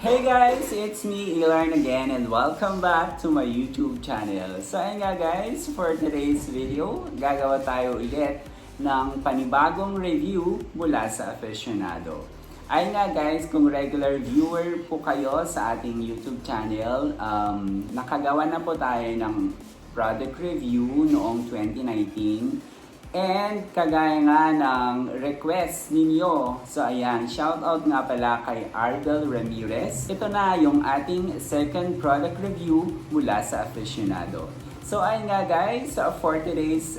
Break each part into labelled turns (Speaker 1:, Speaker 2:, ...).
Speaker 1: Hey guys, it's me, Ylarn again, and welcome back to my YouTube channel. So ayun nga guys, for today's video, gagawa tayo ulit ng panibagong review mula sa Aficionado. Ayun nga guys, kung regular viewer po kayo sa ating YouTube channel, nakagawa na po tayo ng product review noong 2019. And kagaya nga ng request ninyo. So ayan, shoutout nga pala kay Ardel Ramirez. Ito na yung ating second product review mula sa Aficionado. So ayun nga guys, for today's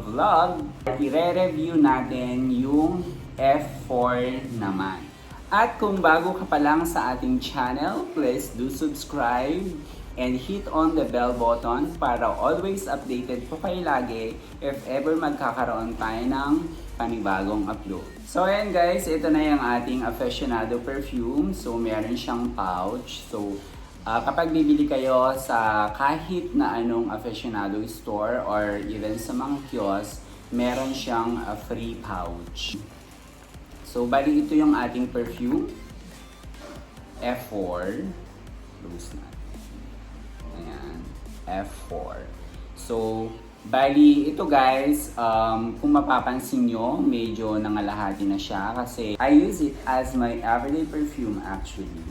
Speaker 1: vlog, i-review natin yung F4 naman. At kung bago ka pa lang sa ating channel, please do subscribe and hit on the bell button para always updated po kayo lagi if ever magkakaroon tayo ng panibagong upload. So ayan guys, ito na yung ating Aficionado perfume. So meron siyang pouch. So kapag bibili kayo sa kahit na anong Aficionado store or even sa mga kiosk, meron siyang free pouch. So bali ito yung ating perfume. F4. Close na. Ayan, F4. So, bali ito guys, kung mapapansin nyo, medyo nangalahati na siya kasi I use it as my everyday perfume actually.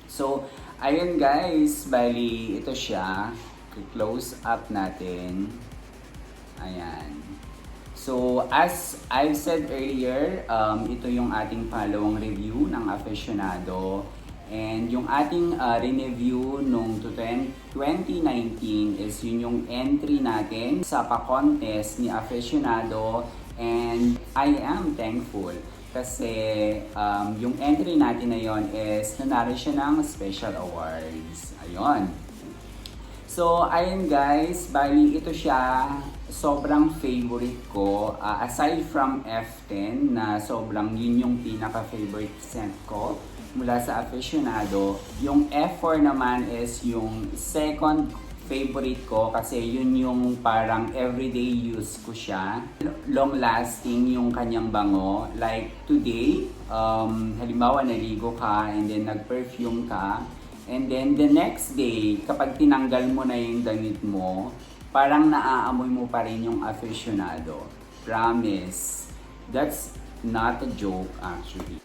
Speaker 1: So, ayun guys, bali ito siya. Close up natin. Ayan. So, as I've said earlier, ito yung ating pangalawang review ng Aficionado. And yung ating review nung 2019 is yun yung entry natin sa pa-contest ni Aficionado, and I am thankful kasi yung entry natin na yon is nanalo siya ng special awards. Ayun. So ayun guys, bali ito siya, sobrang favorite ko aside from F10 na sobrang yun yung pinaka-favorite scent ko mula sa Aficionado. Yung F4 naman is yung second favorite ko kasi yun yung parang everyday use ko siya. Long lasting yung kanyang bango. Like today, halimbawa naligo ka and then nag-perfume ka, and then the next day, kapag tinanggal mo na yung damit mo, parang naaamoy mo pa rin yung Aficionado. Promise. That's not a joke actually.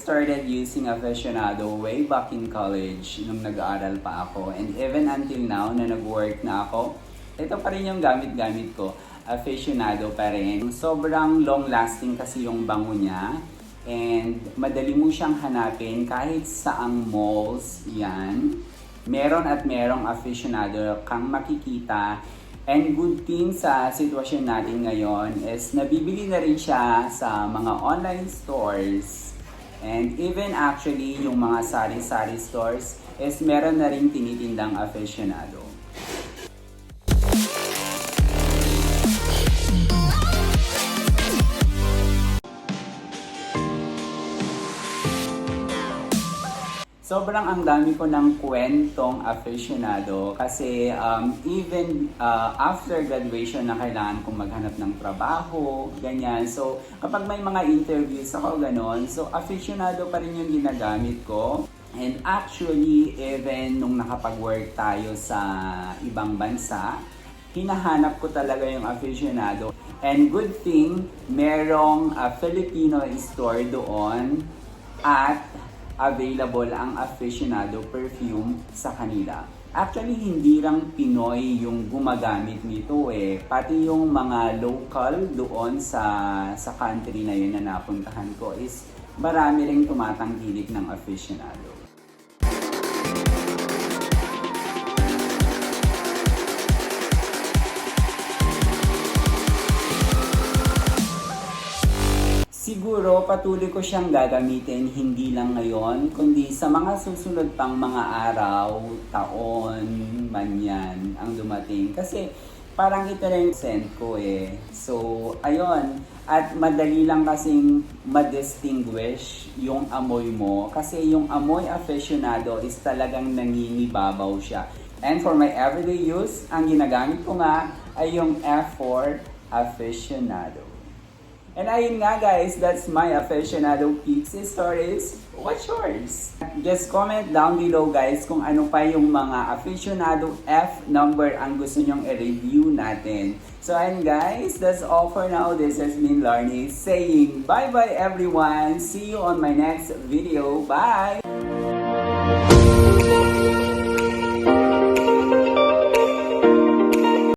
Speaker 1: Started using Aficionado way back in college nung nag-aaral pa ako, and even until now na nag-work na ako, ito pa rin yung gamit-gamit ko. Aficionado pa rin. Sobrang long lasting kasi yung bango niya, and madali mo siyang hanapin kahit saang malls yan. Meron at merong Aficionado kang makikita. And good thing sa sitwasyon natin ngayon is nabibili na rin siya sa mga online stores. And even actually, yung mga sari-sari stores is meron na rin tinitindang Aficionado. Sobrang ang dami ko ng kwentong Aficionado kasi even after graduation na kailangan kong maghanap ng trabaho, ganyan. So kapag may mga interviews ako ganon, so Aficionado pa rin yung ginagamit ko. And actually, even nung nakapag-work tayo sa ibang bansa, hinahanap ko talaga yung Aficionado. And good thing, merong Filipino store doon at available ang Aficionado perfume sa kanila. Actually, hindi lang Pinoy yung gumagamit nito pati yung mga local doon sa country na yun na napuntahan ko is marami ring tumatangkilik ng Aficionado. Siguro patuloy ko siyang gagamitin hindi lang ngayon, kundi sa mga susunod pang mga araw, taon, man yan ang dumating. Kasi parang ito na yung scent ko eh. So, ayun. At madali lang kasing ma-distinguish yung amoy mo. Kasi yung amoy Aficionado is talagang nangingibabaw siya. And for my everyday use, ang ginagamit ko nga ay yung F4 Aficionado. And ayun nga guys, that's my Aficionado Pixie Stories. What's yours? Just comment down below guys kung ano pa yung mga Aficionado F number ang gusto nyong i-review natin. So ayun guys, that's all for now. This has been Ylarn saying bye bye everyone. See you on my next video. Bye!